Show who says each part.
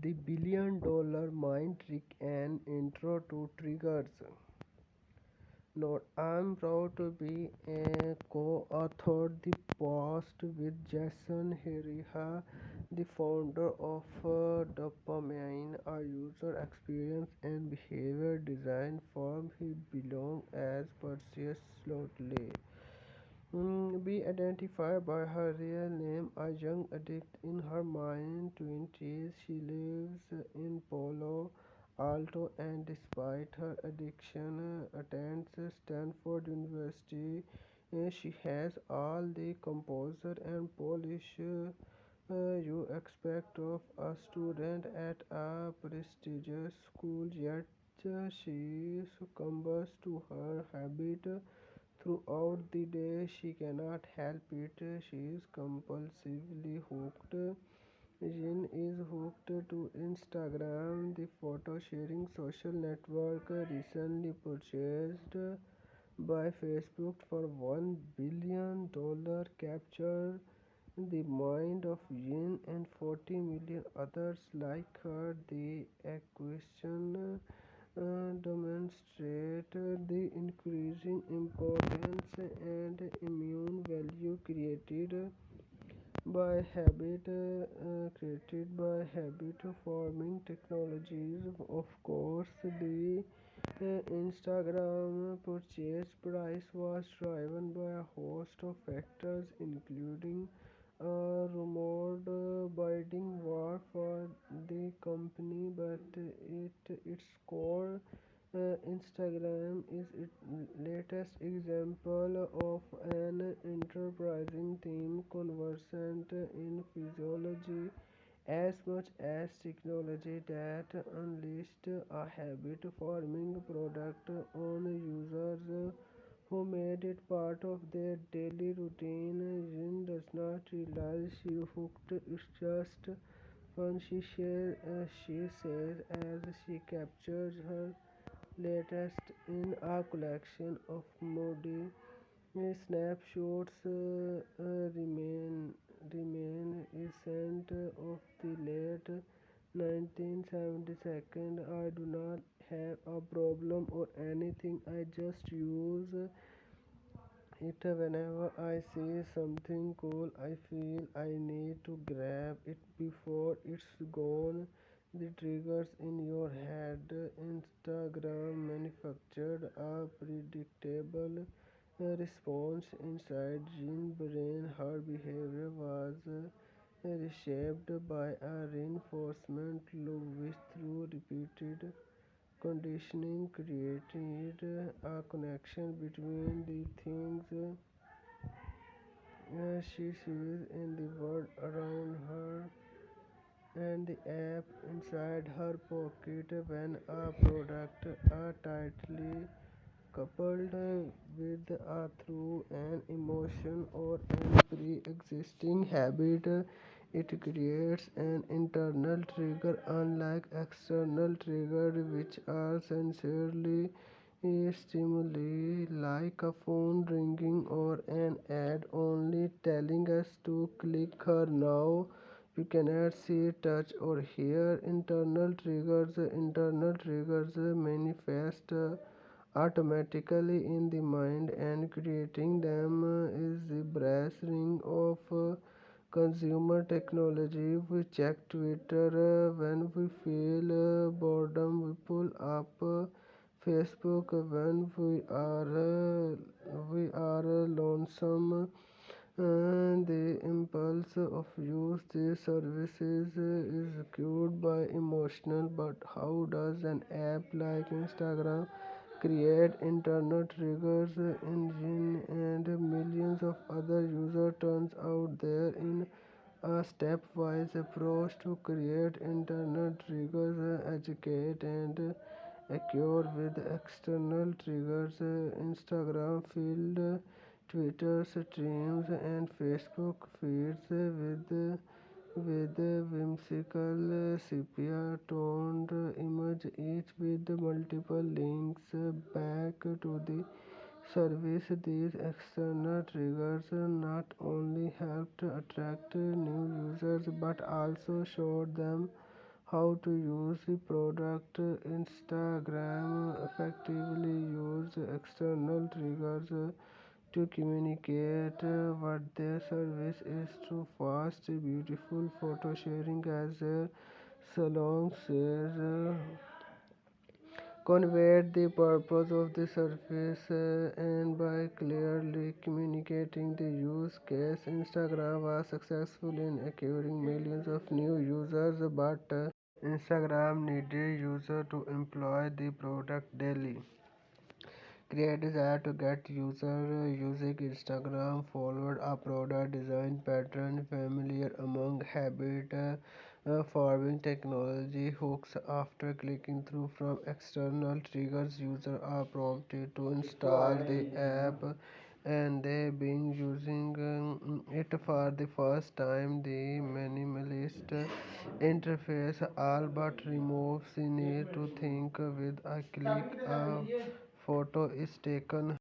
Speaker 1: The Billion-Dollar Mind Trick: An Intro to Triggers. Note: I'm proud to be a co-authored the post with Jason Heriha, the founder of Dopamine, a user experience and behavior design firm. He belongs as Perseus Slothley. Be identified by her real name, a young addict in her mid-20s. She lives in Palo Alto and despite her addiction attends Stanford University. She has all the composure and polish you expect of a student at a prestigious school, yet she succumbs to her habit throughout the day. She cannot help it. She is compulsively hooked. Jin is hooked to Instagram, the photo sharing social network recently purchased by Facebook for $1 billion, captured the mind of Yin and 40 million others like her. The acquisition demonstrate the increasing importance and immune value created by habit forming technologies. Of course, the Instagram purchase price was driven by a host of factors, including a rumored bidding war for the company, but its core, Instagram, is its latest example of an enterprising theme conversant in physiology as much as technology that unleashed a habit forming product on users who made it part of their daily routine. Jin does not realize she hooked. It's just fun, she says as she captures her latest in a collection of moody snapshots reminiscent of the late 1972. I do not have a problem or anything. I just use it whenever I see something cool. I feel I need to grab it before it's gone. The triggers in your head. Instagram manufactured a predictable response inside Jean's brain. Her behavior was reshaped by a reinforcement loop which, through repeated conditioning, created a connection between the things she sees in the world around her and the app inside her pocket. When a product are tightly coupled with a through an emotion or an pre-existing habit, it creates an internal trigger, unlike external triggers which are sensorily stimuli like a phone ringing or an ad only telling us to click her now. We cannot see, touch, or hear. Internal triggers manifest automatically in the mind, and creating them is the brass ring of consumer technology. We check Twitter when we feel boredom. We pull up Facebook when we are lonesome. The impulse of use these services is cued by emotional. But how does an app like Instagram create internal triggers? Engine and millions of other users turns out there in a stepwise approach to create internal triggers, educate and occur with external triggers. Instagram filled Twitter streams and Facebook feeds with whimsical sepia-toned image, each with multiple links back to the service. These external triggers not only helped attract new users but also showed them how to use the product. Instagram effectively use external triggers to communicate what their service is through fast, beautiful photo sharing, as Salon says. Conveyed the purpose of the service and by clearly communicating the use case, Instagram was successful in acquiring millions of new users, but Instagram needed users to employ the product daily. Create desire to get user using Instagram followed a product design pattern familiar among habit forming technology hooks. After clicking through from external triggers, users are prompted to install the app and they being using it for the first time. The minimalist interface all but removes the need to think. With a click a photo is taken